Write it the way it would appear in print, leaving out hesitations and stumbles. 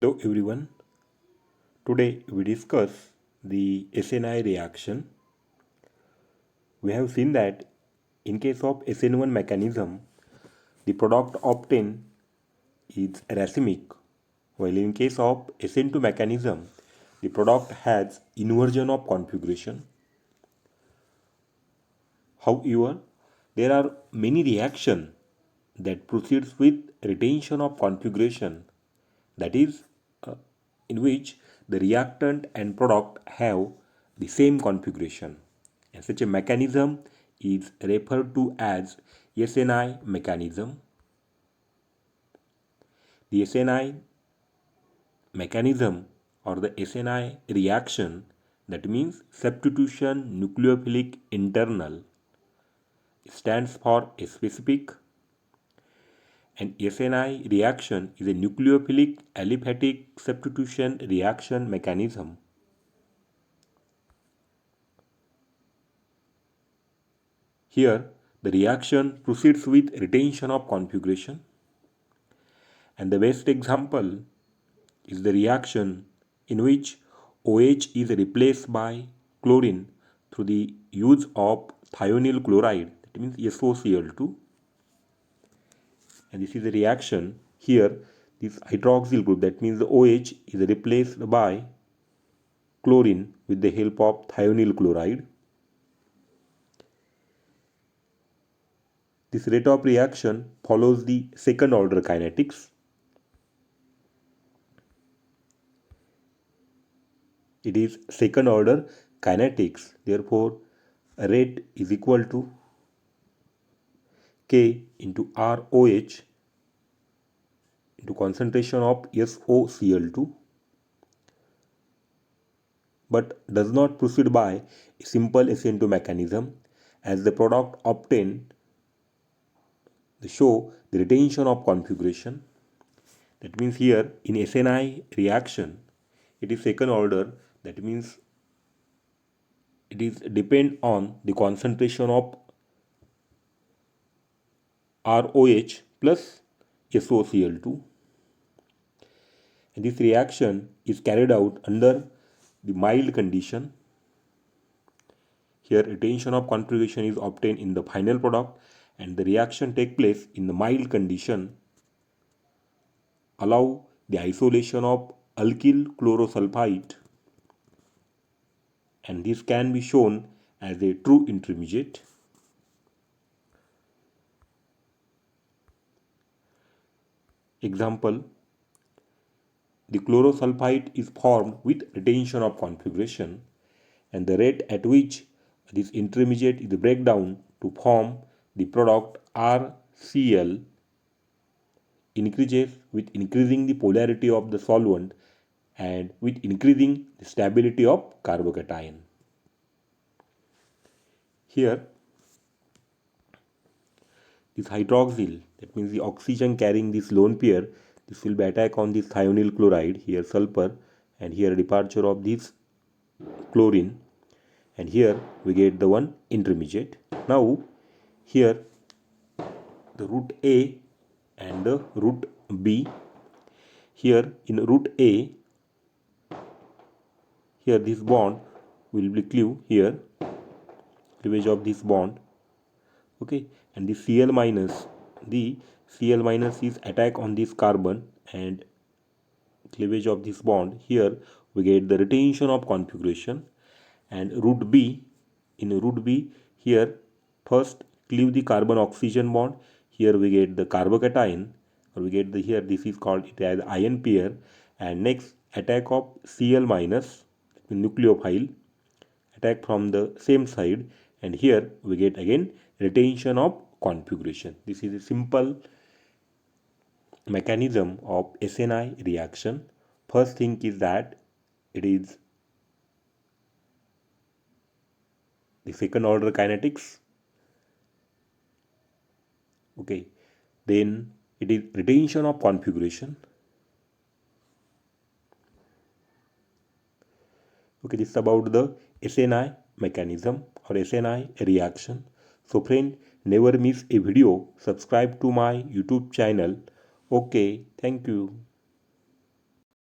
Hello everyone. Today we discuss the SNI reaction. We have seen that in case of SN1 mechanism, the product obtained is racemic, while in case of SN2 mechanism, the product has inversion of configuration. However, there are many reactions that proceeds with retention of configuration, that is, in which the reactant and product have the same configuration, and such a mechanism is referred to as SNI mechanism. The SNI mechanism or the SNI reaction, that means substitution nucleophilic internal, stands for a specific, and SNI reaction is a nucleophilic aliphatic substitution reaction mechanism. Here, the reaction proceeds with retention of configuration, and the best example is the reaction in which OH is replaced by chlorine through the use of thionyl chloride, that means SOCl2. And this is a reaction here, this hydroxyl group, that means the OH is replaced by chlorine with the help of thionyl chloride. This rate of reaction follows the second order kinetics. It is second order kinetics, therefore rate is equal to K into ROH into concentration of SOCl2, but does not proceed by a simple SN2 mechanism, as the product obtained show the retention of configuration. That means here in SNI reaction it is second order, that means it is depend on the concentration of ROH plus SOCl2, and this reaction is carried out under the mild condition. Here retention of configuration is obtained in the final product, and the reaction take place in the mild condition, allow the isolation of alkyl chlorosulfite, and this can be shown as a true intermediate. Example, the chlorosulfite is formed with retention of configuration, and the rate at which this intermediate is breakdown to form the product RCl increases with increasing the polarity of the solvent and with increasing the stability of carbocation. Here, this hydroxyl, that means the oxygen carrying this lone pair, this will be attack on this thionyl chloride, here sulfur, and here departure of this chlorine, and here we get the one intermediate. Now here the root A and the root B. Here in root A, here this bond will be cleave, here cleavage of this bond, okay, and the Cl minus is attack on this carbon and cleavage of this bond. Here we get the retention of configuration, and root B, in root B, here first cleave the carbon oxygen bond, here we get the carbocation, or we get the, here this is called it as ion pair, and next attack of Cl minus nucleophile, attack from the same side, and here we get again retention of configuration. This is a simple mechanism of SNI reaction. First thing is that it is the second order kinetics, okay, then it is retention of configuration, okay. This is about the SNI mechanism or SNI reaction. So friend, never miss a video, subscribe to my YouTube channel. Okay, thank you.